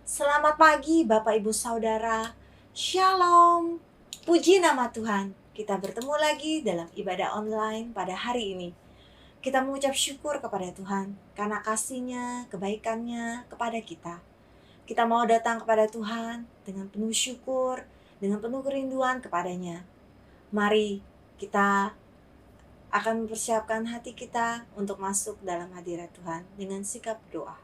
Selamat pagi Bapak Ibu Saudara. Shalom. Puji nama Tuhan. Kita bertemu lagi dalam ibadah online pada hari ini. Kita mengucap syukur kepada Tuhan karena kasih-Nya, kebaikan-Nya kepada kita. Kita mau datang kepada Tuhan dengan penuh syukur, dengan penuh kerinduan kepada-Nya. Mari kita akan mempersiapkan hati kita untuk masuk dalam hadirat Tuhan dengan sikap doa.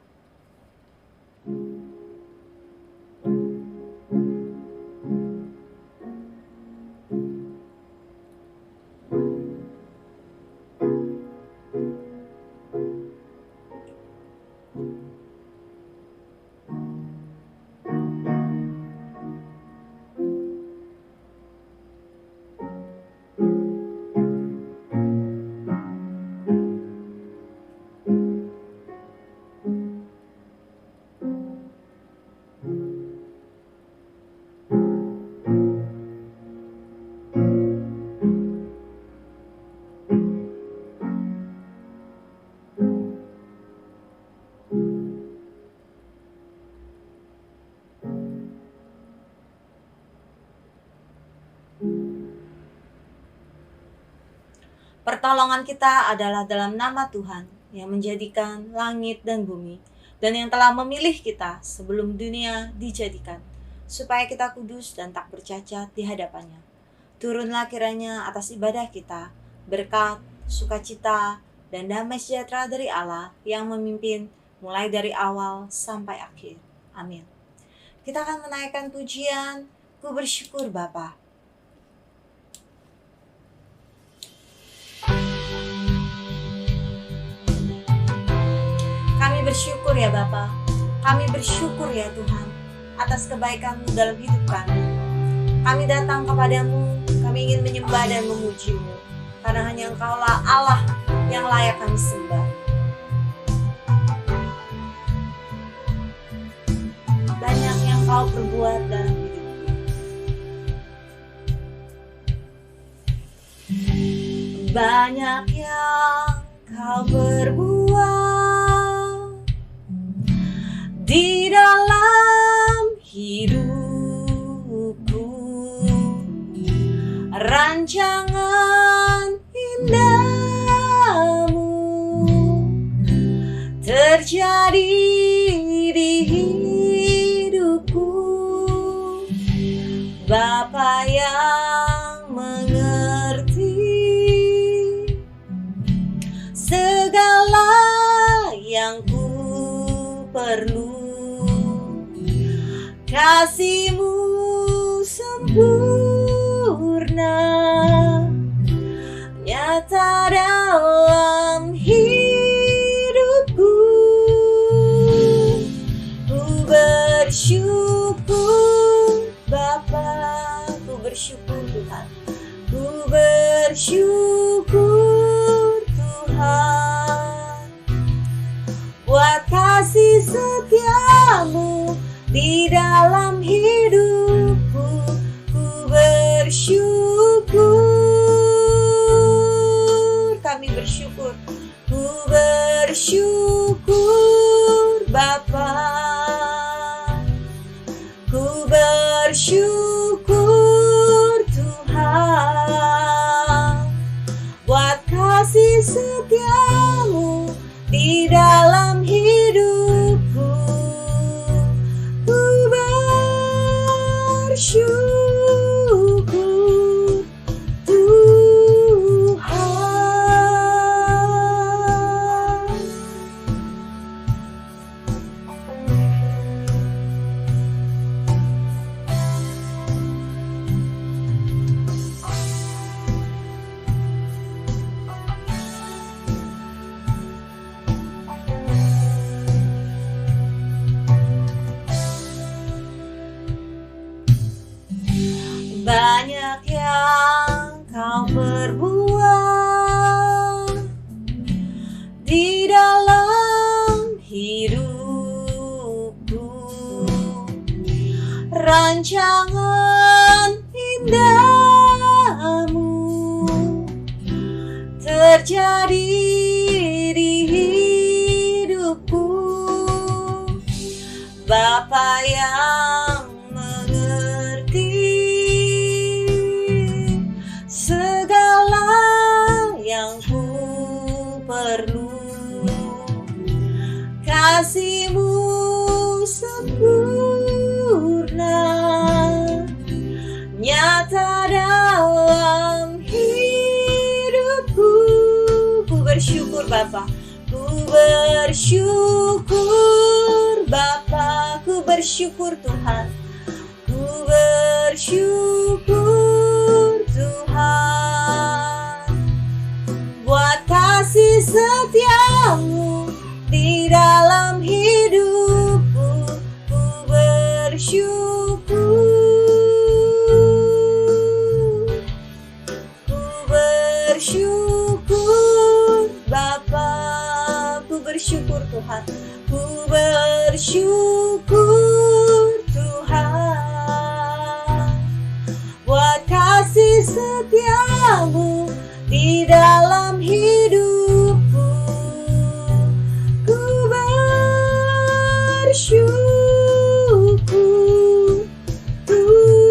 Pertolongan kita adalah dalam nama Tuhan yang menjadikan langit dan bumi dan yang telah memilih kita sebelum dunia dijadikan supaya kita kudus dan tak bercacat di hadapannya. Turunlah kiranya atas ibadah kita berkat, sukacita, dan damai sejahtera dari Allah yang memimpin mulai dari awal sampai akhir. Amin. Kita akan menaikkan pujian, Ku bersyukur Bapa. Kami bersyukur ya Bapa, kami bersyukur ya Tuhan atas kebaikan-Mu dalam hidup kami. Kami datang kepadamu, kami ingin menyembah dan memuji-Mu, karena hanya Engkaulah Allah yang layak kami sembah. Banyak yang Kau perbuat dalam hidupku. Banyak yang Kau perbuat di dalam hidupku, rancangan indahmu terjadi di hidupku. Bapa yang mengerti segala yang ku perlu, kasih-Mu sempurna nyata dalam hidupku. Ku bersyukur Bapa, ku bersyukur Tuhan, ku bersyukur Tuhan buat kasih setia-Mu di dalam hidupku. Ku bersyukur, kami bersyukur, ku bersyukur Bapa, ku bersyukur Tuhan buat kasih setia-Mu di dalam hidupku. Ku bersyukur Tuhan. Banyak yang Kau perbuat di dalam hidupku, rancangan indahmu terjadi di hidupku. Bapa Bapa yang mengerti segala yang ku perlu. Kasih-Mu sempurna nyata dalam hidupku. Ku bersyukur Bapa, ku bersyukur Bapa, ku bersyukur Tuhan, ku bersyukur Tuhan buat kasih setia-Mu di dalam hidupku. Ku bersyukur Bapa, ku bersyukur Tuhan, ku bersyukur Tuhan buat kasih setia-Mu di dalam hidupku. Ku bersyukur Tuhan.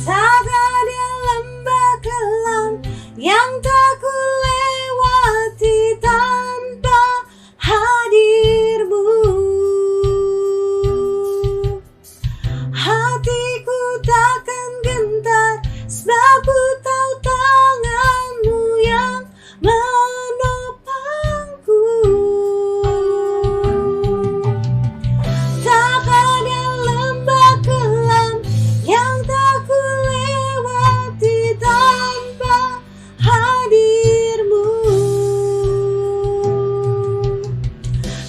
Tak ada lembah kelam yang tak ku lewati tanpa hadir-Mu. Hatiku takkan gentar sebab ku tahu tangan-Mu yang menopangku. Tak ada lembah kelam yang tak ku lewati tanpa hadir-Mu.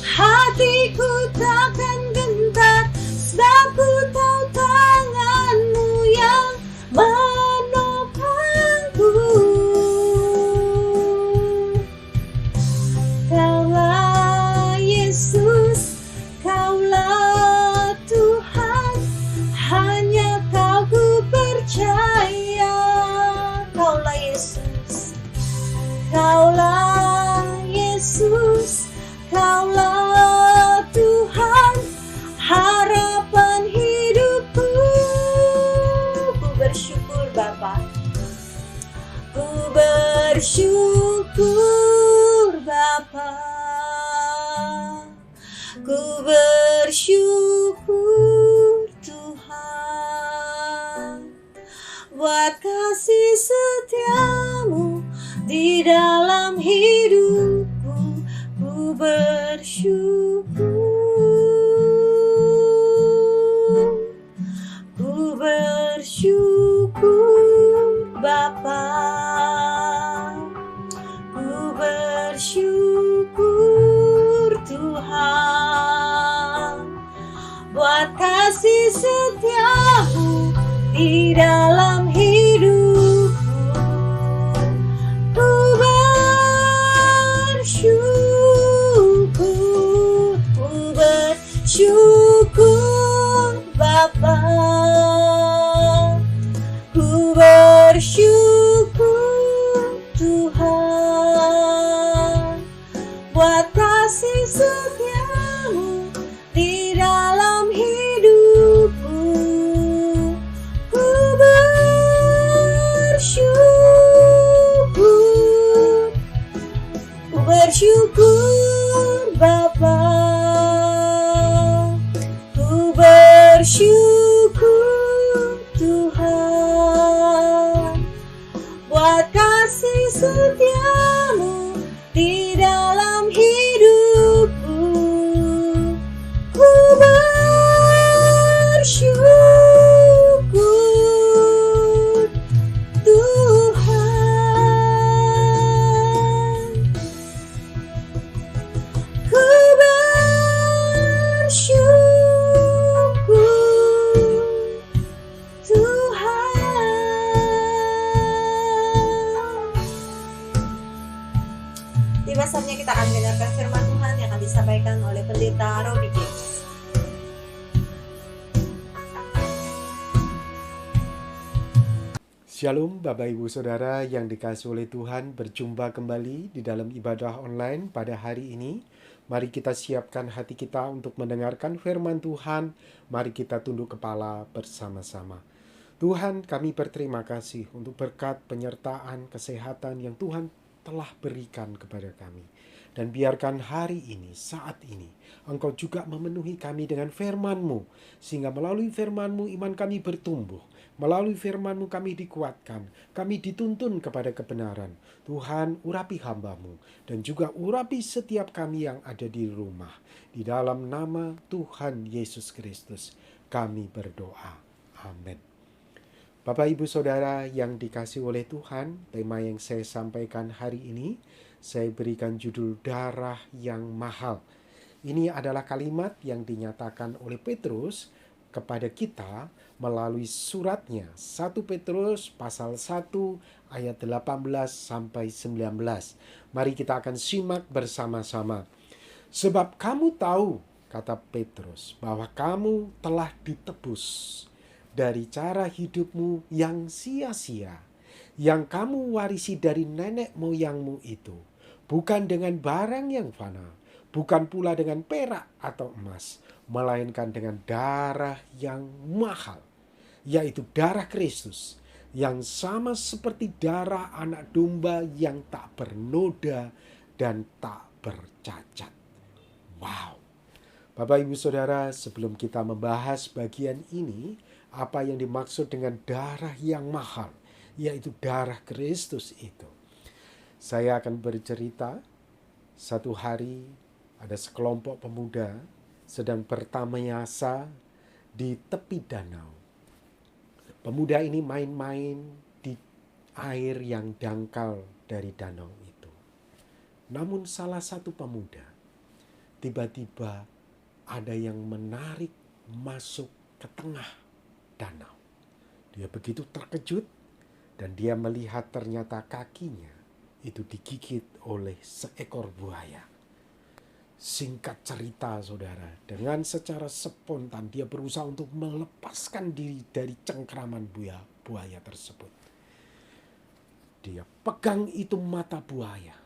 Hatiku takkan gentar sebab ku tahu tangan-Mu yang menopangku. Kaulah Yesus, Kaulah Tuhan, hanya Kau ku percaya. Kaulah Yesus, Kaulah Yesus, Kaulah Tuhan, harapan hidupku. Ku bersyukur Bapa, ku bersyukur Bapa, ku bersyukur Tuhan buat kasih setia-Mu di dalam hidupku. Ku bersyukur Bapa, ku bersyukur Tuhan buat kasih setia-Mu di dalam hidupku. Ku bersyukur Bapa, ku bersyukur Tuhan buat kasih setia-Mu di dalam hidupku. Ku bersyukur Bapa, ku bersyukur Tuhan buat kasih setia-Mu di dalam hidupku. Ku bersyukur Tuhan, ku bersyukur Tuhan. disampaikan oleh Pendeta Robi James. Shalom Bapak Ibu Saudara yang dikasihi oleh Tuhan, berjumpa kembali di dalam ibadah online pada hari ini. Mari kita siapkan hati kita untuk mendengarkan firman Tuhan. Mari kita tunduk kepala bersama-sama. Tuhan, kami berterima kasih untuk berkat penyertaan kesehatan yang Tuhan telah berikan kepada kami. Dan biarkan hari ini, saat ini, Engkau juga memenuhi kami dengan firman-Mu, sehingga melalui firman-Mu iman kami bertumbuh. Melalui firman-Mu kami dikuatkan, kami dituntun kepada kebenaran. Tuhan, urapi hamba-Mu, dan juga urapi setiap kami yang ada di rumah. Di dalam nama Tuhan Yesus Kristus, kami berdoa. Amin. Bapak, Ibu, Saudara yang dikasihi oleh Tuhan, tema yang saya sampaikan hari ini, saya berikan judul Darah yang Mahal. Ini adalah kalimat yang dinyatakan oleh Petrus kepada kita melalui suratnya 1 Petrus pasal 1 ayat 18 sampai 19. Mari kita akan simak bersama-sama. Sebab kamu tahu, kata Petrus, bahwa kamu telah ditebus dari cara hidupmu yang sia-sia, yang kamu warisi dari nenek moyangmu itu, bukan dengan barang yang fana, bukan pula dengan perak atau emas, melainkan dengan darah yang mahal, yaitu darah Kristus, yang sama seperti darah anak domba yang tak bernoda dan tak bercacat. Wow. Bapak, Ibu, Saudara, sebelum kita membahas bagian ini, apa yang dimaksud dengan darah yang mahal, yaitu darah Kristus itu, saya akan bercerita. Satu hari ada sekelompok pemuda sedang bertamayasa di tepi danau. Pemuda ini main-main di air yang dangkal dari danau itu. Namun salah satu pemuda tiba-tiba ada yang menarik masuk ke tengah danau. Dia begitu terkejut dan dia melihat ternyata kakinya itu digigit oleh seekor buaya. Singkat cerita, saudara, dengan secara spontan dia berusaha untuk melepaskan diri dari cengkraman buaya tersebut. Dia pegang itu mata buaya,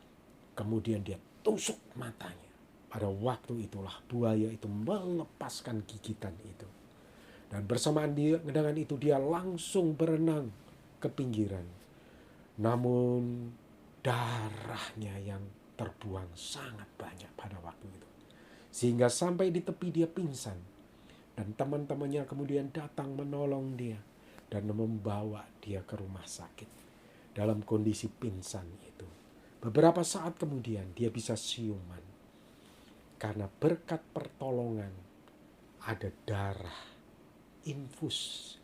kemudian dia tusuk matanya. Pada waktu itulah buaya itu melepaskan gigitan itu. Dan bersamaan dengan itu dia langsung berenang ke pinggiran. Namun darahnya yang terbuang sangat banyak pada waktu itu. Sehingga sampai di tepi dia pingsan. Dan teman-temannya kemudian datang menolong dia dan membawa dia ke rumah sakit dalam kondisi pingsan itu. Beberapa saat kemudian dia bisa siuman. Karena berkat pertolongan ada darah infus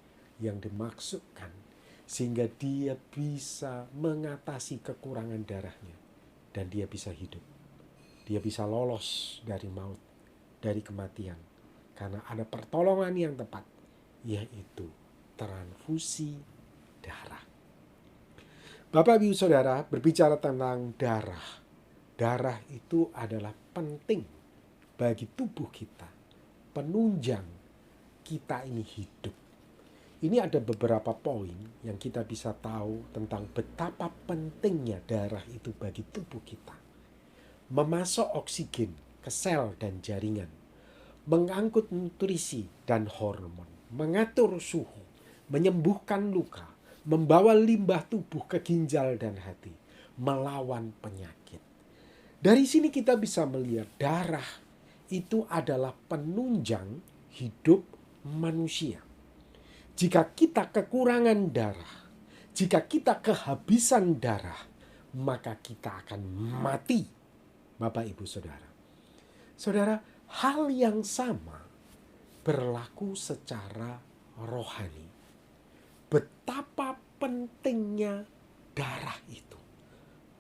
yang dimaksudkan sehingga dia bisa mengatasi kekurangan darahnya dan dia bisa hidup. Dia bisa lolos dari maut, dari kematian karena ada pertolongan yang tepat, yaitu transfusi darah. Bapak, Ibu, Saudara, berbicara tentang darah. Darah itu adalah penting bagi tubuh kita, penunjang kita ini hidup. Ini ada beberapa poin yang kita bisa tahu tentang betapa pentingnya darah itu bagi tubuh kita. Memasok oksigen ke sel dan jaringan, mengangkut nutrisi dan hormon, mengatur suhu, menyembuhkan luka, membawa limbah tubuh ke ginjal dan hati, melawan penyakit. Dari sini kita bisa melihat darah itu adalah penunjang hidup manusia. Jika kita kekurangan darah, jika kita kehabisan darah, maka kita akan mati, Bapak, Ibu, Saudara. Saudara, hal yang sama berlaku secara rohani. Betapa pentingnya darah itu,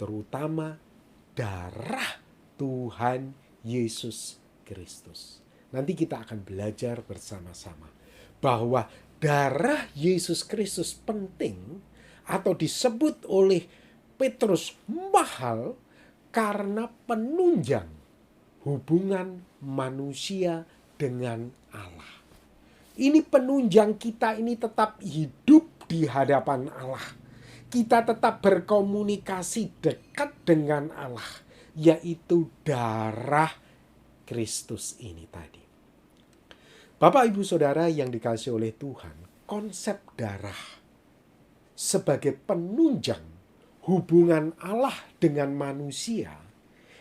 terutama darah Tuhan Yesus Kristus. Nanti kita akan belajar bersama-sama bahwa darah Yesus Kristus penting atau disebut oleh Petrus mahal karena penunjang hubungan manusia dengan Allah. Ini penunjang kita ini tetap hidup di hadapan Allah. Kita tetap berkomunikasi dekat dengan Allah, yaitu darah Kristus ini tadi. Bapak, Ibu, Saudara yang dikasihi oleh Tuhan, konsep darah sebagai penunjang hubungan Allah dengan manusia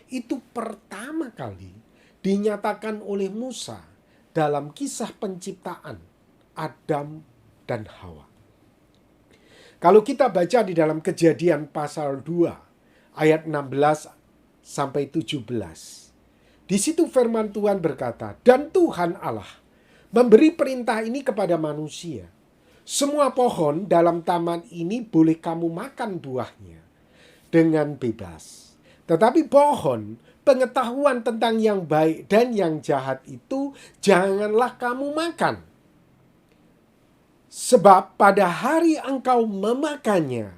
itu pertama kali dinyatakan oleh Musa dalam kisah penciptaan Adam dan Hawa. Kalau kita baca di dalam Kejadian pasal 2 ayat 16 sampai 17. Di situ firman Tuhan berkata, "Dan Tuhan Allah memberi perintah ini kepada manusia. Semua pohon dalam taman ini boleh kamu makan buahnya dengan bebas. Tetapi pohon pengetahuan tentang yang baik dan yang jahat itu janganlah kamu makan. Sebab pada hari engkau memakannya,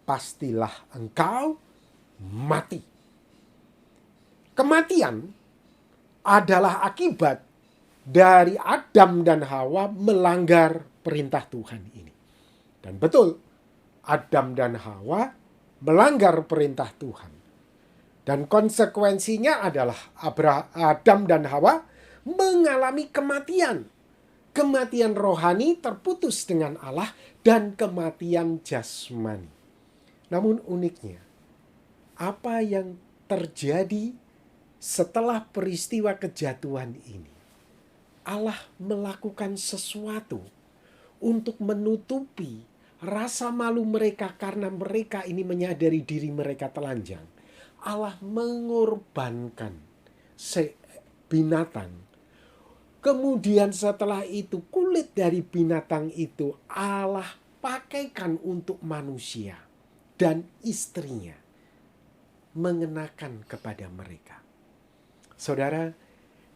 pastilah engkau mati." Kematian adalah akibat dari Adam dan Hawa melanggar perintah Tuhan ini. Dan betul, Adam dan Hawa melanggar perintah Tuhan. Dan konsekuensinya adalah Adam dan Hawa mengalami kematian. Kematian rohani terputus dengan Allah dan kematian jasmani. Namun uniknya, apa yang terjadi setelah peristiwa kejatuhan ini? Allah melakukan sesuatu untuk menutupi rasa malu mereka karena mereka ini menyadari diri mereka telanjang. Allah mengorbankan binatang. Kemudian setelah itu kulit dari binatang itu Allah pakaikan untuk manusia dan istrinya mengenakan kepada mereka. Saudara,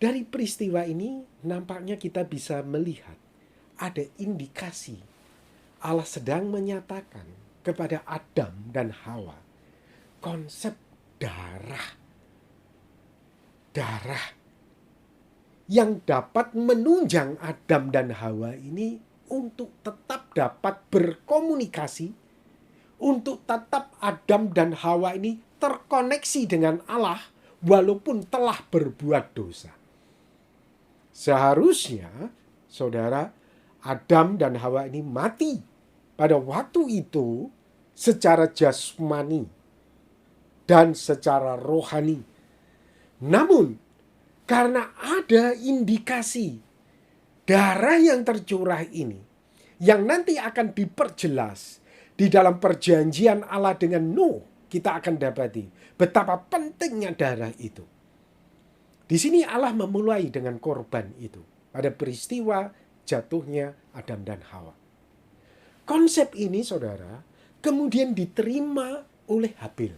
dari peristiwa ini nampaknya kita bisa melihat ada indikasi Allah sedang menyatakan kepada Adam dan Hawa konsep darah yang dapat menunjang Adam dan Hawa ini untuk tetap dapat berkomunikasi, untuk tetap Adam dan Hawa ini terkoneksi dengan Allah walaupun telah berbuat dosa. Seharusnya, saudara, Adam dan Hawa ini mati pada waktu itu secara jasmani dan secara rohani. Namun, karena ada indikasi darah yang tercurah ini, yang nanti akan diperjelas di dalam perjanjian Allah dengan Nuh, kita akan dapati betapa pentingnya darah itu. Di sini Allah memulai dengan korban itu pada peristiwa jatuhnya Adam dan Hawa. Konsep ini, saudara, kemudian diterima oleh Habil.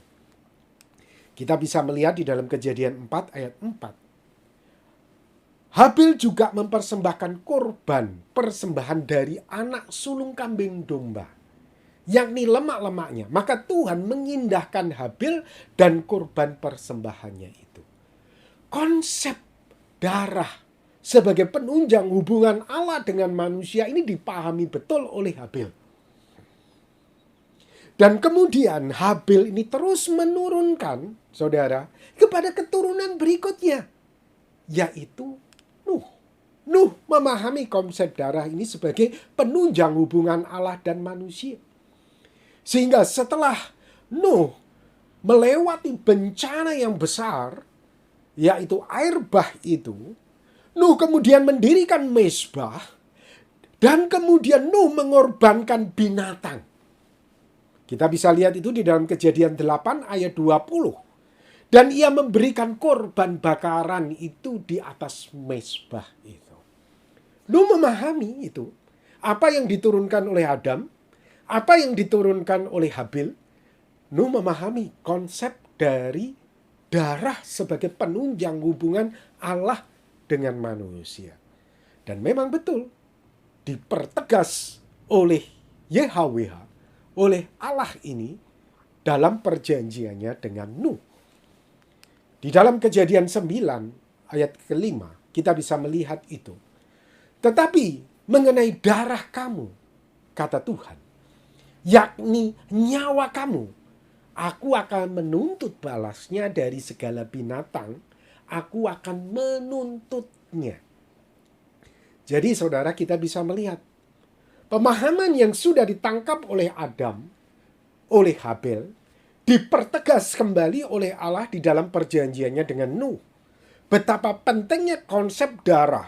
Kita bisa melihat di dalam Kejadian 4 ayat 4. Habil juga mempersembahkan korban persembahan dari anak sulung kambing domba, yakni lemak-lemaknya. Maka Tuhan mengindahkan Habil dan korban persembahannya itu. Konsep darah sebagai penunjang hubungan Allah dengan manusia ini dipahami betul oleh Habil. Dan kemudian Habil ini terus menurunkan, saudara, kepada keturunan berikutnya, yaitu Nuh. Nuh memahami konsep darah ini sebagai penunjang hubungan Allah dan manusia. Sehingga setelah Nuh melewati bencana yang besar, yaitu air bah itu, Nuh kemudian mendirikan mezbah, dan kemudian Nuh mengorbankan binatang. Kita bisa lihat itu di dalam Kejadian 8 ayat 20. Dan ia memberikan korban bakaran itu di atas mezbah itu. Nuh memahami itu. Apa yang diturunkan oleh Adam, apa yang diturunkan oleh Habil. Nuh memahami konsep dari darah sebagai penunjang hubungan Allah dengan manusia. Dan memang betul dipertegas oleh YHWH, oleh Allah ini dalam perjanjiannya dengan Nuh. Di dalam Kejadian 9 ayat kelima kita bisa melihat itu. Tetapi mengenai darah kamu, kata Tuhan, yakni nyawa kamu, aku akan menuntut balasnya dari segala binatang, aku akan menuntutnya. Jadi saudara, kita bisa melihat pemahaman yang sudah ditangkap oleh Adam, oleh Habel, dipertegas kembali oleh Allah di dalam perjanjiannya dengan Nuh. Betapa pentingnya konsep darah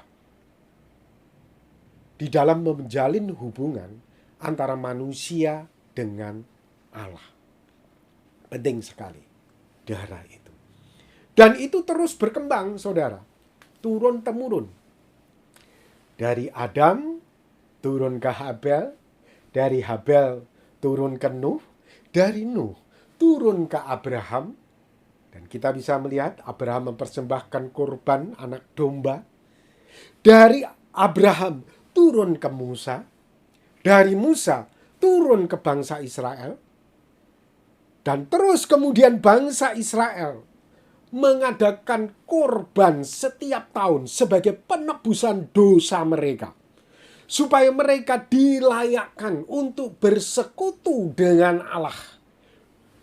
di dalam menjalin hubungan antara manusia dengan Allah. Penting sekali darah itu. Dan itu terus berkembang, saudara. Turun-temurun. Dari Adam turun ke Habel, dari Habel turun ke Nuh, dari Nuh turun ke Abraham. Dan kita bisa melihat Abraham mempersembahkan korban anak domba. Dari Abraham turun ke Musa. Dari Musa turun ke bangsa Israel. Dan terus kemudian bangsa Israel mengadakan korban setiap tahun sebagai penebusan dosa mereka. Supaya mereka dilayakkan untuk bersekutu dengan Allah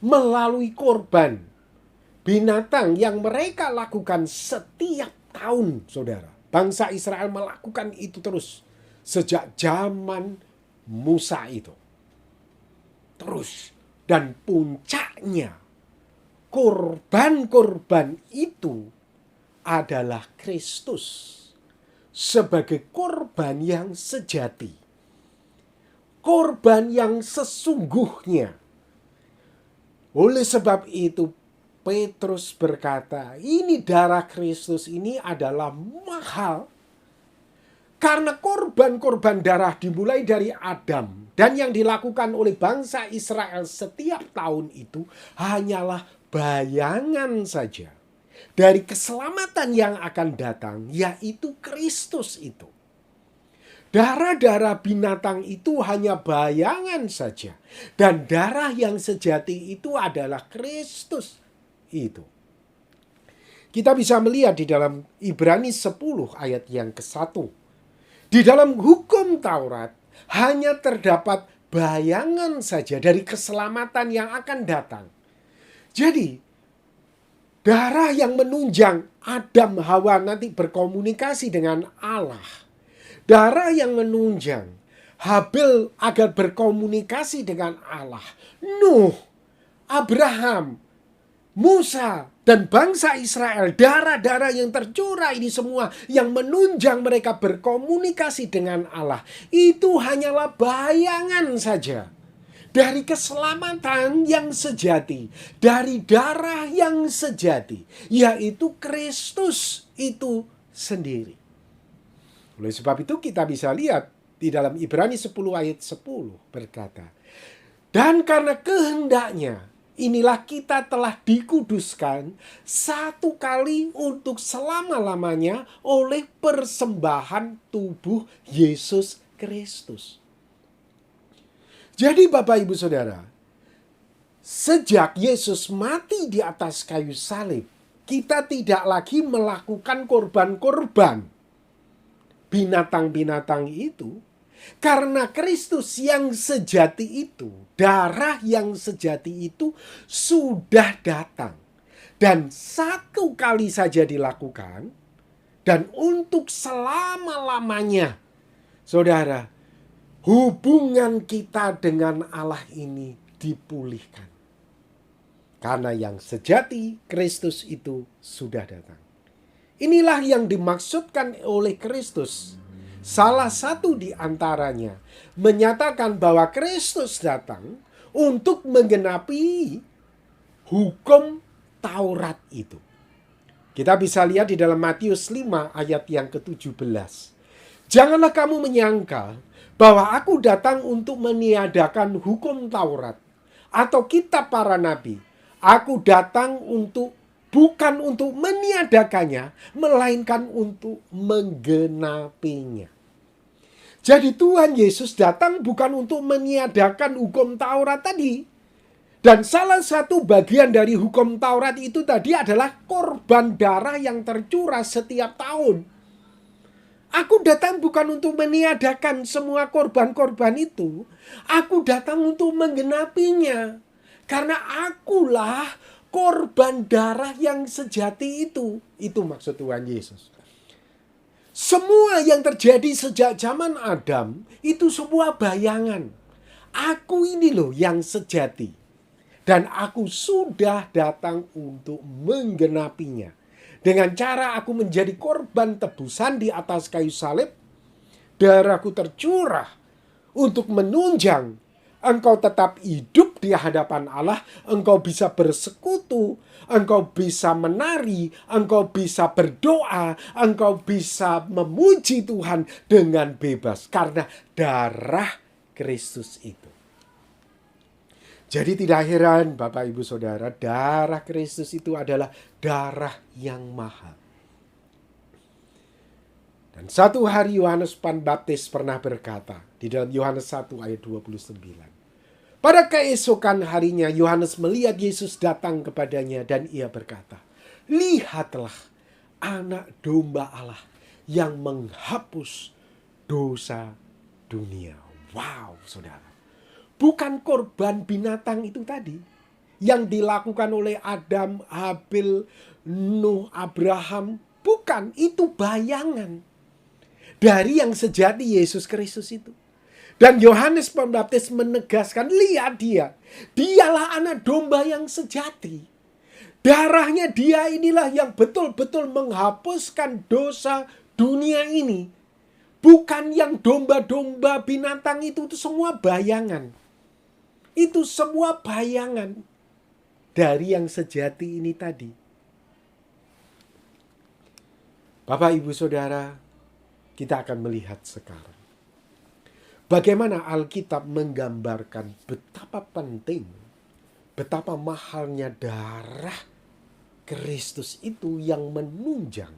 melalui korban binatang yang mereka lakukan setiap tahun, saudara. Bangsa Israel melakukan itu terus sejak zaman Musa itu. Terus. Dan puncaknya korban-korban itu adalah Kristus sebagai korban yang sejati. Korban yang sesungguhnya. Oleh sebab itu Petrus berkata, ini darah Kristus ini adalah mahal. Karena korban-korban darah dimulai dari Adam dan yang dilakukan oleh bangsa Israel setiap tahun itu hanyalah bayangan saja dari keselamatan yang akan datang, yaitu Kristus itu. Darah-darah binatang itu hanya bayangan saja. Dan darah yang sejati itu adalah Kristus itu. Kita bisa melihat di dalam Ibrani 10 ayat yang ke-1. Di dalam hukum Taurat hanya terdapat bayangan saja dari keselamatan yang akan datang. Jadi, darah yang menunjang Adam Hawa nanti berkomunikasi dengan Allah. Darah yang menunjang Habel agar berkomunikasi dengan Allah. Nuh, Abraham, Musa, dan bangsa Israel, darah-darah yang tercurah ini semua yang menunjang mereka berkomunikasi dengan Allah, itu hanyalah bayangan saja dari keselamatan yang sejati, dari darah yang sejati, yaitu Kristus itu sendiri. Oleh sebab itu kita bisa lihat di dalam Ibrani 10 ayat 10 berkata, dan karena kehendaknya inilah kita telah dikuduskan satu kali untuk selama-lamanya oleh persembahan tubuh Yesus Kristus. Jadi Bapak Ibu Saudara, sejak Yesus mati di atas kayu salib, kita tidak lagi melakukan korban-korban binatang-binatang itu. Karena Kristus yang sejati itu, darah yang sejati itu sudah datang. Dan satu kali saja dilakukan. Dan untuk selama-lamanya. Saudara, hubungan kita dengan Allah ini dipulihkan. Karena yang sejati Kristus itu sudah datang. Inilah yang dimaksudkan oleh Kristus. Salah satu di antaranya menyatakan bahwa Kristus datang untuk menggenapi hukum Taurat itu. Kita bisa lihat di dalam Matius 5 ayat yang ke-17. Janganlah kamu menyangka bahwa aku datang untuk meniadakan hukum Taurat atau kitab para nabi. Aku datang bukan untuk meniadakannya, melainkan untuk menggenapinya. Jadi Tuhan Yesus datang bukan untuk meniadakan hukum Taurat tadi, Dan salah satu bagian dari hukum Taurat itu tadi adalah korban darah yang tercurah setiap tahun. Aku datang bukan untuk meniadakan semua korban-korban itu. Aku datang untuk menggenapinya. Karena akulah korban darah yang sejati itu. Itu maksud Tuhan Yesus. Semua yang terjadi sejak zaman Adam itu sebuah bayangan. Aku ini loh yang sejati. Dan aku sudah datang untuk menggenapinya. Dengan cara aku menjadi korban tebusan di atas kayu salib. Darahku tercurah untuk menunjang engkau tetap hidup di hadapan Allah. Engkau bisa bersekutu. Engkau bisa menari. Engkau bisa berdoa. Engkau bisa memuji Tuhan dengan bebas. Karena darah Kristus itu. Jadi tidak heran Bapak Ibu Saudara, darah Kristus itu adalah darah yang mahal. Dan satu hari Yohanes Pembaptis pernah berkata di dalam Yohanes 1 ayat 29. Pada keesokan harinya Yohanes melihat Yesus datang kepadanya dan ia berkata, "Lihatlah anak domba Allah yang menghapus dosa dunia." Wow, Saudara. Bukan korban binatang itu tadi yang dilakukan oleh Adam, Habil, Nuh, Abraham. Bukan, itu bayangan dari yang sejati Yesus Kristus itu. Dan Yohanes Pembaptis menegaskan, lihat dia. Dialah anak domba yang sejati. Darahnya dia inilah yang betul-betul menghapuskan dosa dunia ini. Bukan yang domba-domba binatang itu semua bayangan. Itu semua bayangan dari yang sejati ini tadi. Bapak, Ibu, Saudara, kita akan melihat sekarang bagaimana Alkitab menggambarkan betapa penting, betapa mahalnya darah Kristus itu yang menunjang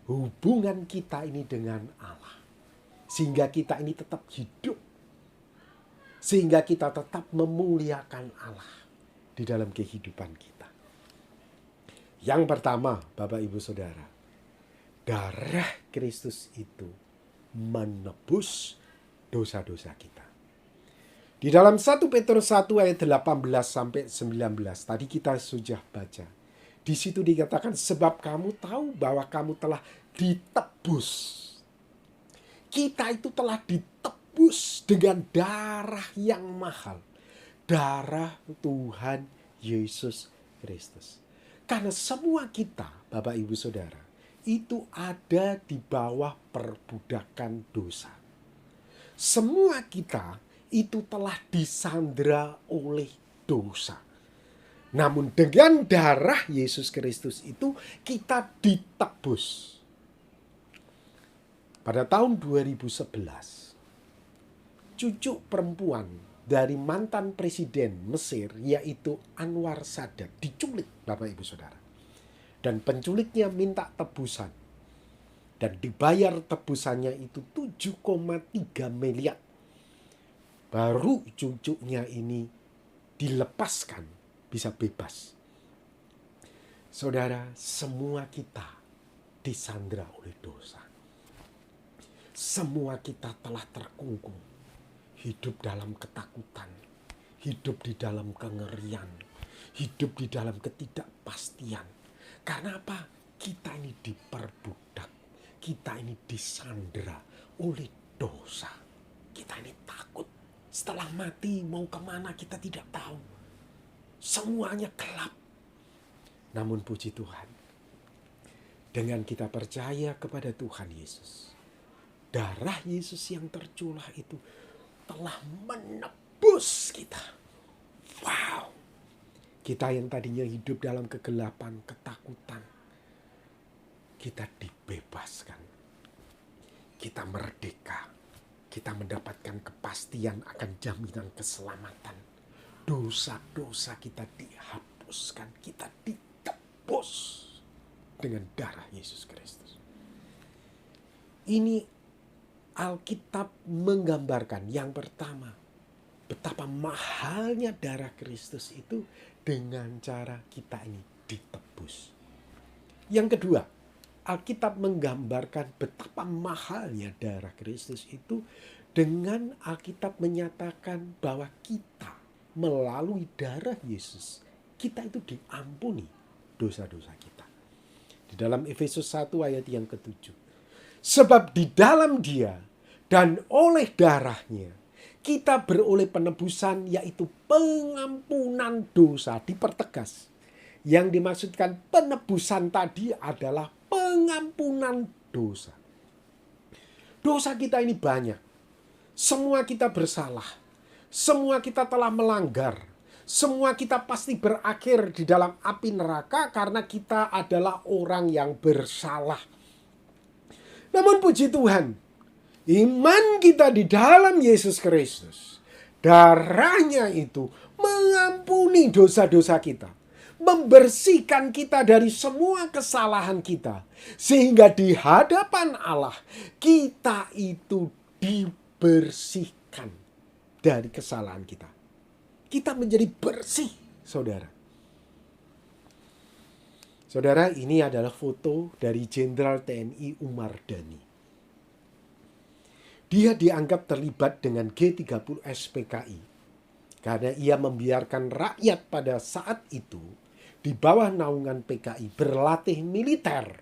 hubungan kita ini dengan Allah. Sehingga kita ini tetap hidup. Sehingga kita tetap memuliakan Allah di dalam kehidupan kita. Yang pertama, Bapak Ibu Saudara, darah Kristus itu menebus dosa-dosa kita. Di dalam 1 Petrus 1 ayat 18 sampai 19 tadi kita sudah baca. Di situ dikatakan sebab kamu tahu bahwa kamu telah ditebus. Kita itu telah ditebus dengan darah yang mahal. Darah Tuhan Yesus Kristus. Karena semua kita, Bapak Ibu Saudara, itu ada di bawah perbudakan dosa. Semua kita itu telah disandera oleh dosa. Namun dengan darah Yesus Kristus itu kita ditebus. Pada tahun 2011, cucu perempuan dari mantan presiden Mesir yaitu Anwar Sadat diculik, Bapak Ibu Saudara. Dan penculiknya minta tebusan. Dan dibayar tebusannya itu 7,3 miliar. Baru cucunya ini dilepaskan, bisa bebas. Saudara, semua kita disandera oleh dosa. Semua kita telah terkungkung. Hidup dalam ketakutan. Hidup di dalam kengerian. Hidup di dalam ketidakpastian. Karena apa? Kita ini diperbudak. Kita ini disandera oleh dosa. Kita ini takut. Setelah mati mau kemana kita tidak tahu. Semuanya gelap. Namun puji Tuhan. Dengan kita percaya kepada Tuhan Yesus. Darah Yesus yang tercurah itu telah menebus kita. Wow. Kita yang tadinya hidup dalam kegelapan, ketakutan. Kita dibebaskan. Kita merdeka. Kita mendapatkan kepastian akan jaminan keselamatan. Dosa-dosa kita dihapuskan. Kita ditebus dengan darah Yesus Kristus. Ini Alkitab menggambarkan yang pertama, betapa mahalnya darah Kristus itu dengan cara kita ini ditebus. Yang kedua, Alkitab menggambarkan betapa mahalnya darah Kristus itu dengan Alkitab menyatakan bahwa kita melalui darah Yesus, kita itu diampuni dosa-dosa kita. Di dalam Efesus 1 ayat yang ke-7. Sebab di dalam Dia dan oleh darahnya kita beroleh penebusan, yaitu pengampunan dosa. Dipertegas. Yang dimaksudkan penebusan tadi adalah pengampunan dosa. Dosa kita ini banyak. Semua kita bersalah. Semua kita telah melanggar. Semua kita pasti berakhir di dalam api neraka karena kita adalah orang yang bersalah. Namun puji Tuhan, iman kita di dalam Yesus Kristus, darahnya itu mengampuni dosa-dosa kita, membersihkan kita dari semua kesalahan kita, sehingga di hadapan Allah kita itu dibersihkan dari kesalahan kita. Kita menjadi bersih, saudara. Saudara, ini adalah foto dari Jenderal TNI Umar Dhani. Dia dianggap terlibat dengan G30 SPKI karena ia membiarkan rakyat pada saat itu di bawah naungan PKI berlatih militer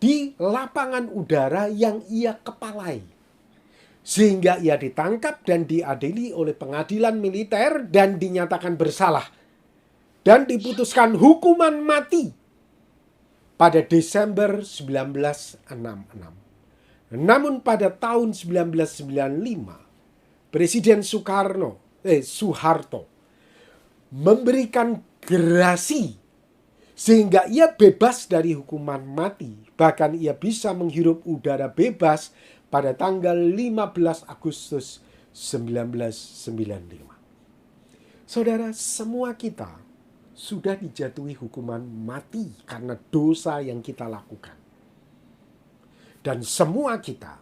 di lapangan udara yang ia kepalai. Sehingga ia ditangkap dan diadili oleh pengadilan militer dan dinyatakan bersalah. Dan diputuskan hukuman mati pada Desember 1966. Namun pada tahun 1995, Presiden Soeharto memberikan gerasi sehingga ia bebas dari hukuman mati. Bahkan ia bisa menghirup udara bebas pada tanggal 15 Agustus 1995. Saudara, semua kita sudah dijatuhi hukuman mati karena dosa yang kita lakukan. Dan semua kita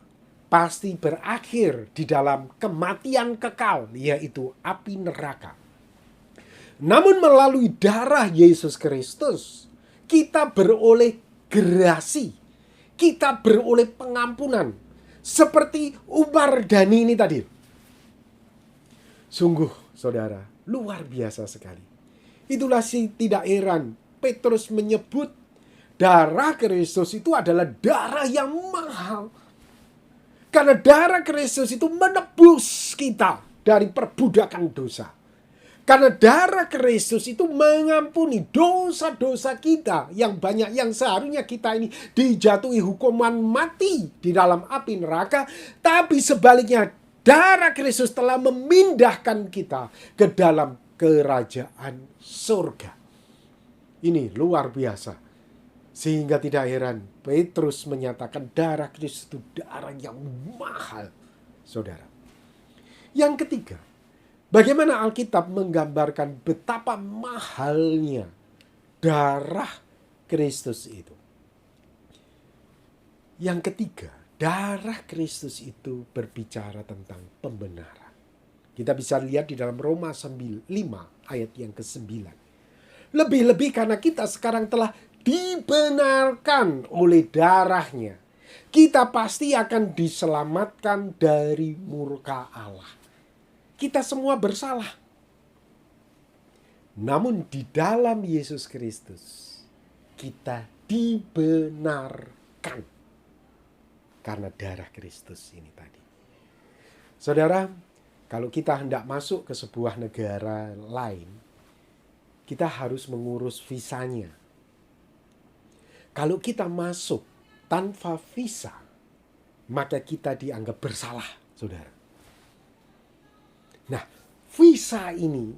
pasti berakhir di dalam kematian kekal, yaitu api neraka. Namun melalui darah Yesus Kristus, kita beroleh gerasi, kita beroleh pengampunan. Seperti Umar Dhani ini tadi. Sungguh, saudara, luar biasa sekali. Itulah tidak heran Petrus menyebut darah Kristus itu adalah darah yang mahal. Karena darah Kristus itu menebus kita dari perbudakan dosa. Karena darah Kristus itu mengampuni dosa-dosa kita yang banyak, yang seharusnya kita ini dijatuhi hukuman mati di dalam api neraka. Tapi sebaliknya, darah Kristus telah memindahkan kita ke dalam kerajaan surga. Ini luar biasa. Sehingga tidak heran Petrus menyatakan darah Kristus itu darah yang mahal, saudara. Yang ketiga, bagaimana Alkitab menggambarkan betapa mahalnya darah Kristus itu. Yang ketiga, darah Kristus itu berbicara tentang pembenaran. Kita bisa lihat di dalam Roma 5 ayat yang ke-9. Lebih-lebih karena kita sekarang telah dibenarkan oleh darahnya, kita pasti akan diselamatkan dari murka Allah. Kita semua bersalah. Namun di dalam Yesus Kristus kita dibenarkan karena darah Kristus ini tadi. Saudara, kalau kita hendak masuk ke sebuah negara lain, kita harus mengurus visanya. Kalau kita masuk tanpa visa, maka kita dianggap bersalah, saudara. Nah, visa ini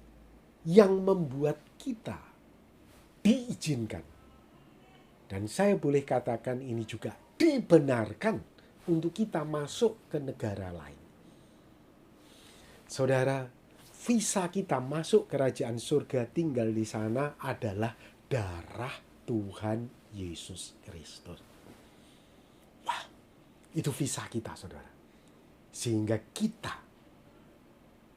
yang membuat kita diizinkan. Dan saya boleh katakan ini juga dibenarkan untuk kita masuk ke negara lain. Saudara, visa kita masuk kerajaan surga tinggal di sana adalah darah Tuhan Yesus Kristus. Wah, itu visa kita, saudara. Sehingga kita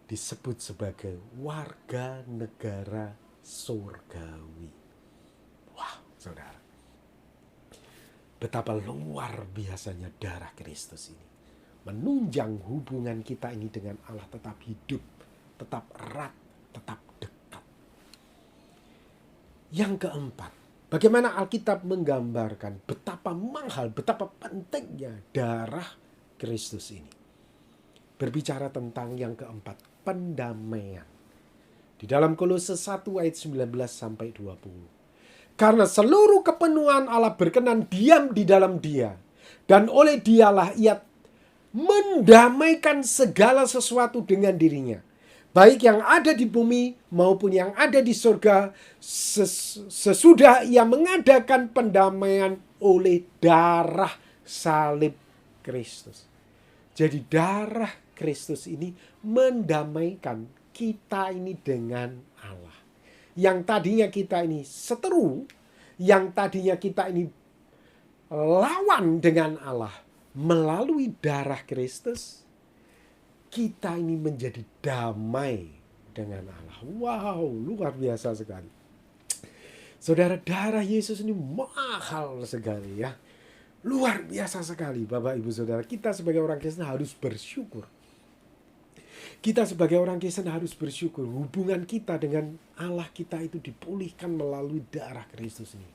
disebut sebagai warga negara surgawi. Wah, saudara. Betapa luar biasanya darah Kristus ini. Menunjang hubungan kita ini dengan Allah tetap hidup, tetap erat, tetap dekat. Yang keempat, bagaimana Alkitab menggambarkan betapa mahal, betapa pentingnya darah Kristus ini. Berbicara tentang yang keempat, pendamaian. Di dalam Kolose 1 ayat 19 sampai 20. Karena seluruh kepenuhan Allah berkenan diam di dalam Dia, dan oleh Dialah Ia mendamaikan segala sesuatu dengan dirinya, baik yang ada di bumi maupun yang ada di surga, sesudah Ia mengadakan pendamaian oleh darah salib Kristus. Jadi darah Kristus ini mendamaikan kita ini dengan Allah. Yang tadinya kita ini seteru, yang tadinya kita ini lawan dengan Allah, melalui darah Kristus, kita ini menjadi damai dengan Allah. Wow, luar biasa sekali. Saudara, darah Yesus ini mahal sekali ya. Luar biasa sekali Bapak Ibu Saudara. Kita sebagai orang Kristen harus bersyukur. Kita sebagai orang Kristen harus bersyukur. Hubungan kita dengan Allah kita itu dipulihkan melalui darah Kristus ini.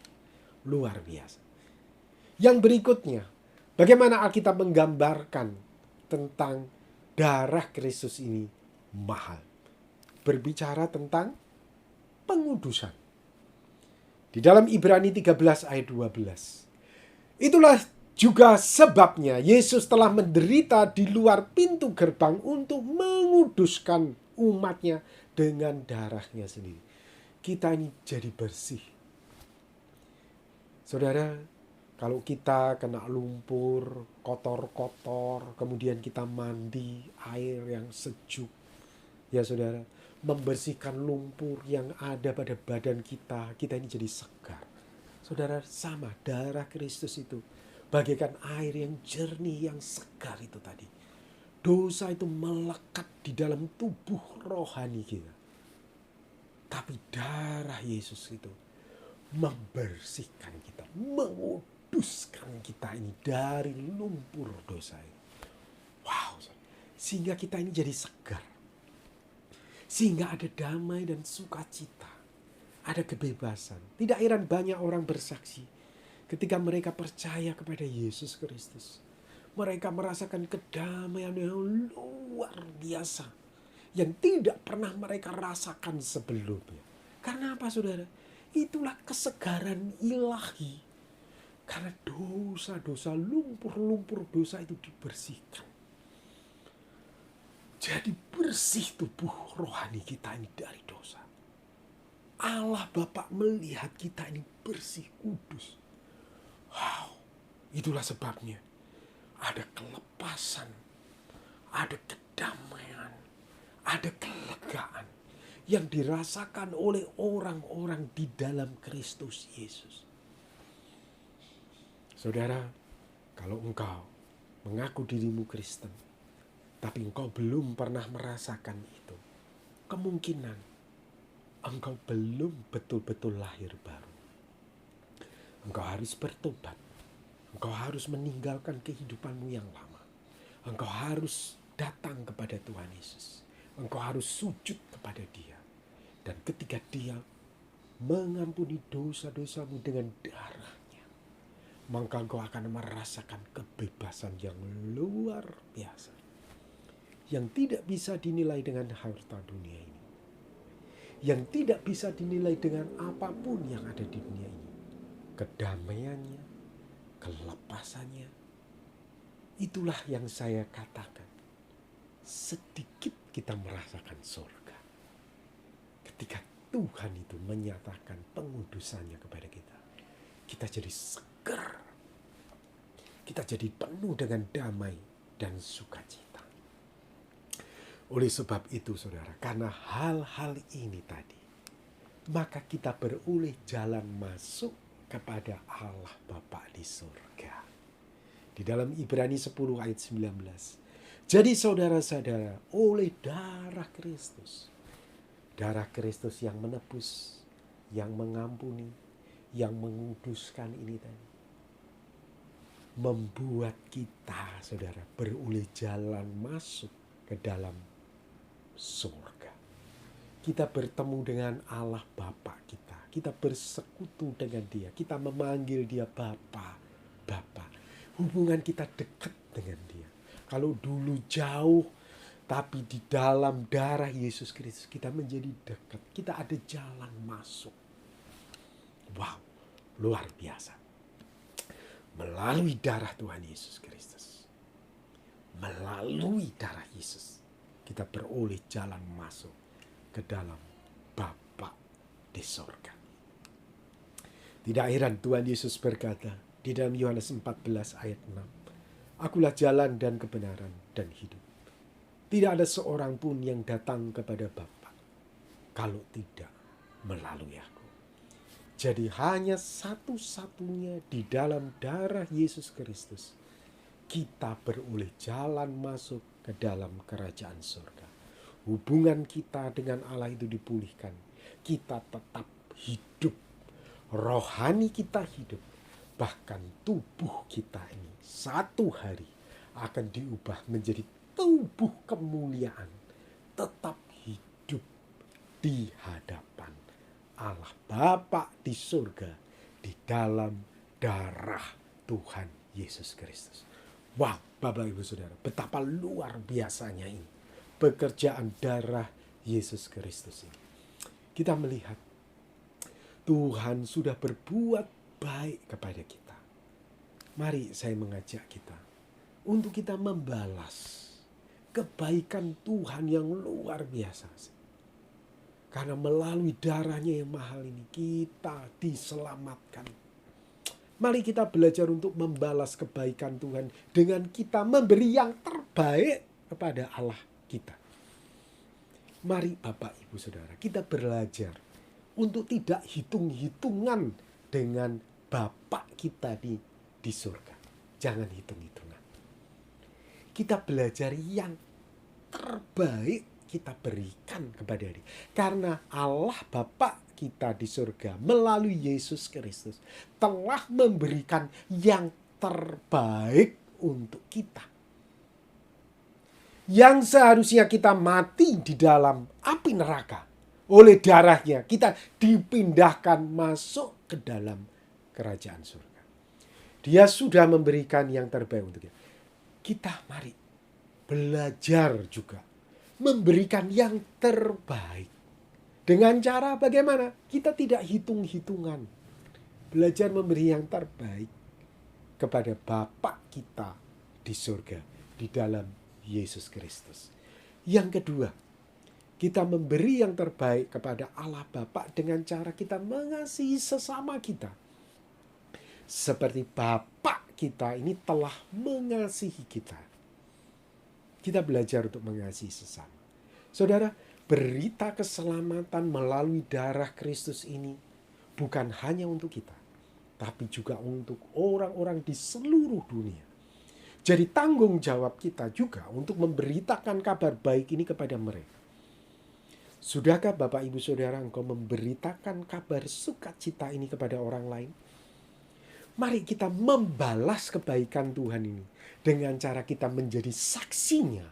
Luar biasa. Yang berikutnya, bagaimana Alkitab menggambarkan tentang darah Kristus ini mahal. Berbicara tentang pengudusan. Di dalam Ibrani 13 ayat 12. Itulah juga sebabnya Yesus telah menderita di luar pintu gerbang untuk menguduskan umatnya dengan darahnya sendiri. Kita ini jadi bersih. Saudara, kalau kita kena lumpur, kotor-kotor, kemudian kita mandi air yang sejuk, ya saudara, membersihkan lumpur yang ada pada badan kita, kita ini jadi segar. Saudara, sama darah Kristus itu bagaikan air yang jernih, yang segar itu tadi. Dosa itu melekat di dalam tubuh rohani kita. Tapi darah Yesus itu membersihkan kita, menguduskan kita ini dari lumpur dosa ini. Wow, sehingga kita ini jadi segar. Sehingga ada damai dan sukacita. Ada kebebasan. Tidak heran banyak orang bersaksi ketika mereka percaya kepada Yesus Kristus. Mereka merasakan kedamaian yang luar biasa yang tidak pernah mereka rasakan sebelumnya. Karena apa, saudara? Itulah kesegaran ilahi. Karena dosa-dosa, lumpur-lumpur dosa itu dibersihkan. Jadi bersih tubuh rohani kita ini dari dosa. Allah Bapa melihat kita ini bersih, kudus. Wow, itulah sebabnya ada kelepasan, ada kedamaian, ada kelegaan yang dirasakan oleh orang-orang di dalam Kristus Yesus. Saudara, kalau engkau mengaku dirimu Kristen, tapi engkau belum pernah merasakan itu, kemungkinan engkau belum betul-betul lahir baru. Engkau harus bertobat. Engkau harus meninggalkan kehidupanmu yang lama. Engkau harus datang kepada Tuhan Yesus. Engkau harus sujud kepada Dia. Dan ketika Dia mengampuni dosa-dosamu dengan darahnya, maka engkau akan merasakan kebebasan yang luar biasa. Yang tidak bisa dinilai dengan harta dunia ini. Yang tidak bisa dinilai dengan apapun yang ada di dunia ini. Kedamaiannya, kelepasannya. Itulah yang saya katakan. Sedikit kita merasakan surga. Ketika Tuhan itu menyatakan pengudusannya kepada kita. Kita jadi segar. Kita jadi penuh dengan damai dan sukacita. Oleh sebab itu saudara, karena hal-hal ini tadi, maka kita beroleh jalan masuk kepada Allah Bapa di surga. Di dalam Ibrani 10 ayat 19. Jadi saudara-saudara, oleh darah Kristus yang menebus, yang mengampuni, yang menguduskan ini tadi, membuat kita, saudara, beroleh jalan masuk ke dalam surga. Kita bertemu dengan Allah Bapa kita. Kita bersekutu dengan Dia. Kita memanggil Dia Bapa. Bapa. Hubungan kita dekat dengan Dia. Kalau dulu jauh, tapi di dalam darah Yesus Kristus kita menjadi dekat. Kita ada jalan masuk. Wow, luar biasa. Melalui darah Tuhan Yesus Kristus. Melalui darah Yesus. Kita beroleh jalan masuk ke dalam Bapa di sorga. Tidak heran Tuhan Yesus berkata di dalam Yohanes 14 ayat 6. Akulah jalan dan kebenaran dan hidup. Tidak ada seorang pun yang datang kepada Bapa kalau tidak melalui aku. Jadi hanya satu-satunya di dalam darah Yesus Kristus kita beroleh jalan masuk ke dalam kerajaan surga. Hubungan kita dengan Allah itu dipulihkan. Kita tetap hidup. Rohani kita hidup. Bahkan tubuh kita ini satu hari akan diubah menjadi tubuh kemuliaan. Tetap hidup di hadapan Allah Bapa di surga di dalam darah Tuhan Yesus Kristus. Wah, Bapak Ibu Saudara, betapa luar biasanya ini pekerjaan darah Yesus Kristus ini. Kita melihat Tuhan sudah berbuat baik kepada kita. Mari saya mengajak kita untuk kita membalas kebaikan Tuhan yang luar biasa. Karena melalui darahnya yang mahal ini kita diselamatkan. Mari kita belajar untuk membalas kebaikan Tuhan dengan kita memberi yang terbaik kepada Allah kita. Mari Bapak Ibu Saudara, kita belajar untuk tidak hitung-hitungan dengan Bapak kita di surga. Jangan hitung-hitungan. Kita belajar yang terbaik kita berikan kepada Dia. Karena Allah Bapa kita di surga melalui Yesus Kristus telah memberikan yang terbaik untuk kita. Yang seharusnya kita mati di dalam api neraka, oleh darahnya kita dipindahkan masuk ke dalam kerajaan surga. Dia sudah memberikan yang terbaik untuk kita. Kita mari belajar juga memberikan yang terbaik. Dengan cara bagaimana? Kita tidak hitung-hitungan. Belajar memberi yang terbaik kepada Bapa kita di surga, di dalam Yesus Kristus. Yang kedua, kita memberi yang terbaik kepada Allah Bapa dengan cara kita mengasihi sesama kita. Seperti Bapa kita ini telah mengasihi kita. Kita belajar untuk mengasihi sesama. Saudara, berita keselamatan melalui darah Kristus ini bukan hanya untuk kita, tapi juga untuk orang-orang di seluruh dunia. Jadi tanggung jawab kita juga untuk memberitakan kabar baik ini kepada mereka. Sudahkah Bapak Ibu Saudara engkau memberitakan kabar sukacita ini kepada orang lain? Mari kita membalas kebaikan Tuhan ini dengan cara kita menjadi saksinya,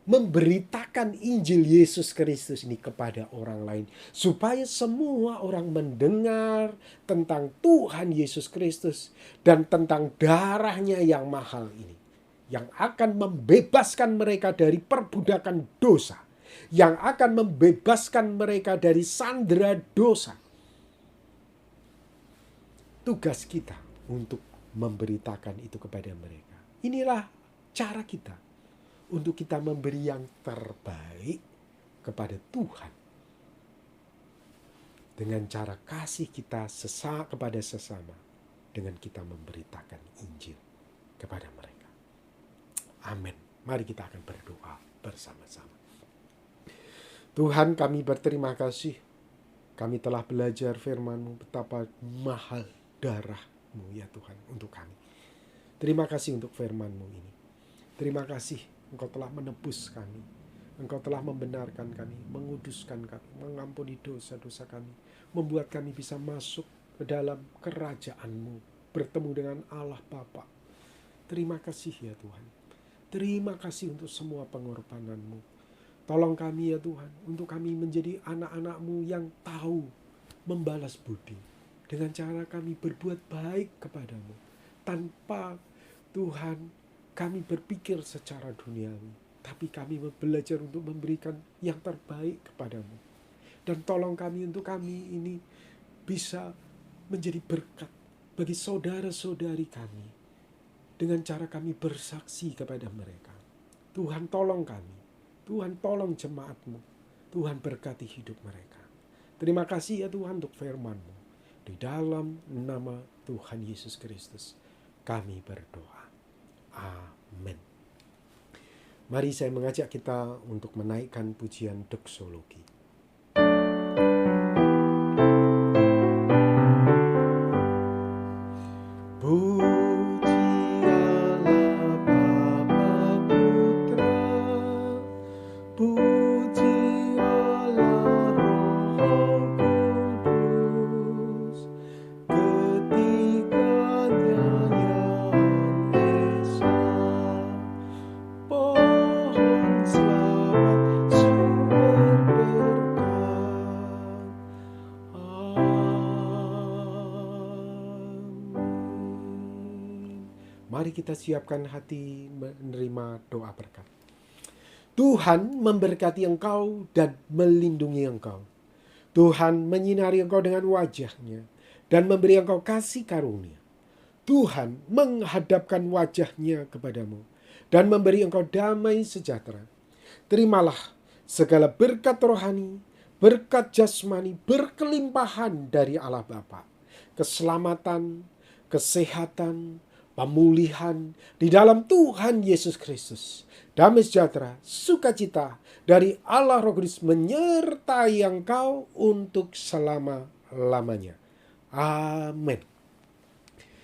memberitakan Injil Yesus Kristus ini kepada orang lain, supaya semua orang mendengar tentang Tuhan Yesus Kristus dan tentang darahnya yang mahal ini, yang akan membebaskan mereka dari perbudakan dosa, yang akan membebaskan mereka dari sandera dosa. Tugas kita untuk memberitakan itu kepada mereka. Inilah cara kita untuk kita memberi yang terbaik kepada Tuhan. Dengan cara kasih kita kepada sesama. Dengan kita memberitakan Injil kepada mereka. Amin. Mari kita akan berdoa bersama-sama. Tuhan, kami berterima kasih. Kami telah belajar firman-Mu, betapa mahal darah-Mu ya Tuhan untuk kami. Terima kasih untuk firman-Mu ini. Terima kasih Engkau telah menebus kami. Engkau telah membenarkan kami, menguduskan kami, mengampuni dosa-dosa kami, membuat kami bisa masuk ke dalam kerajaan-Mu, bertemu dengan Allah Bapa. Terima kasih ya Tuhan. Terima kasih untuk semua pengorbanan-Mu. Tolong kami ya Tuhan, untuk kami menjadi anak-anak-Mu yang tahu membalas budi, dengan cara kami berbuat baik kepadamu, tanpa Tuhan kami berpikir secara duniawi, tapi kami belajar untuk memberikan yang terbaik kepadamu. Dan tolong kami untuk kami ini bisa menjadi berkat bagi saudara-saudari kami, dengan cara kami bersaksi kepada mereka. Tuhan tolong kami, Tuhan tolong jemaat-Mu, Tuhan berkati hidup mereka. Terima kasih ya Tuhan untuk firman-Mu. Di dalam nama Tuhan Yesus Kristus kami berdoa. Amin. Mari saya mengajak kita untuk menaikkan pujian doksologi. Mari kita siapkan hati menerima doa berkat. Tuhan memberkati engkau dan melindungi engkau. Tuhan menyinari engkau dengan wajah-Nya dan memberi engkau kasih karunia. Tuhan menghadapkan wajah-Nya kepadamu dan memberi engkau damai sejahtera. Terimalah segala berkat rohani, berkat jasmani berkelimpahan dari Allah Bapa. Keselamatan, kesehatan, pemulihan di dalam Tuhan Yesus Kristus. Damai sejahtera, sukacita dari Allah Roh Kudus menyertai engkau untuk selama-lamanya. Amin.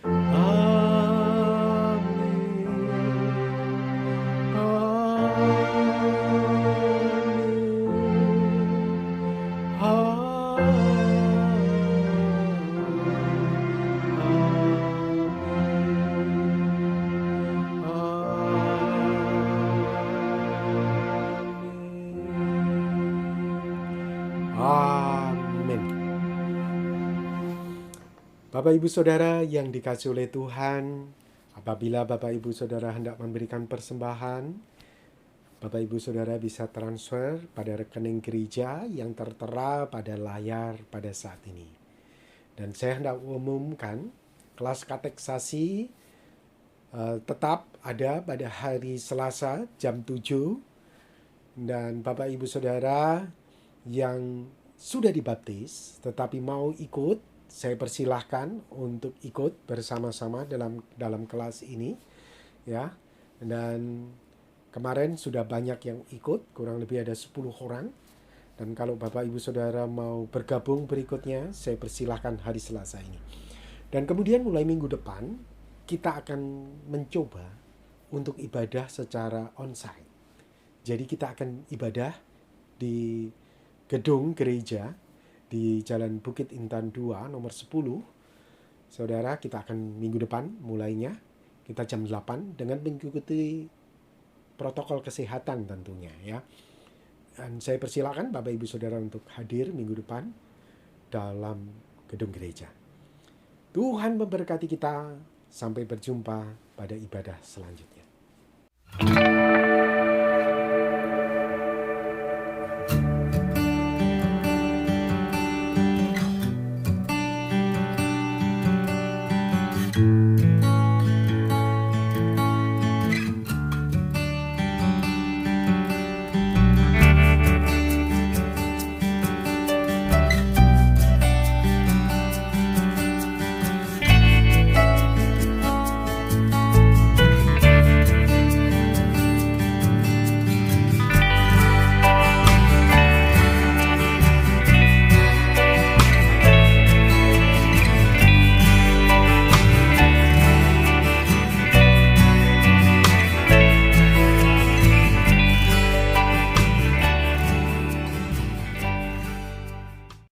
Amin. Bapak Ibu Saudara yang dikasihi oleh Tuhan, apabila Bapak Ibu Saudara hendak memberikan persembahan, Bapak Ibu Saudara bisa transfer pada rekening gereja yang tertera pada layar pada saat ini. Dan saya hendak umumkan kelas kateksasi tetap ada pada hari Selasa jam 7. Dan Bapak Ibu Saudara yang sudah dibaptis tetapi mau ikut, saya persilahkan untuk ikut bersama-sama dalam kelas ini ya. Dan kemarin sudah banyak yang ikut, kurang lebih ada 10 orang. Dan kalau Bapak Ibu Saudara mau bergabung berikutnya, saya persilahkan hari Selasa ini. Dan kemudian mulai minggu depan kita akan mencoba untuk ibadah secara onsite. Jadi kita akan ibadah di gedung gereja di Jalan Bukit Intan 2 nomor 10. Saudara, kita akan minggu depan mulainya kita jam 8 dengan mengikuti protokol kesehatan tentunya ya. Dan saya persilakan Bapak Ibu Saudara untuk hadir minggu depan dalam gedung gereja. Tuhan memberkati kita, sampai berjumpa pada ibadah selanjutnya.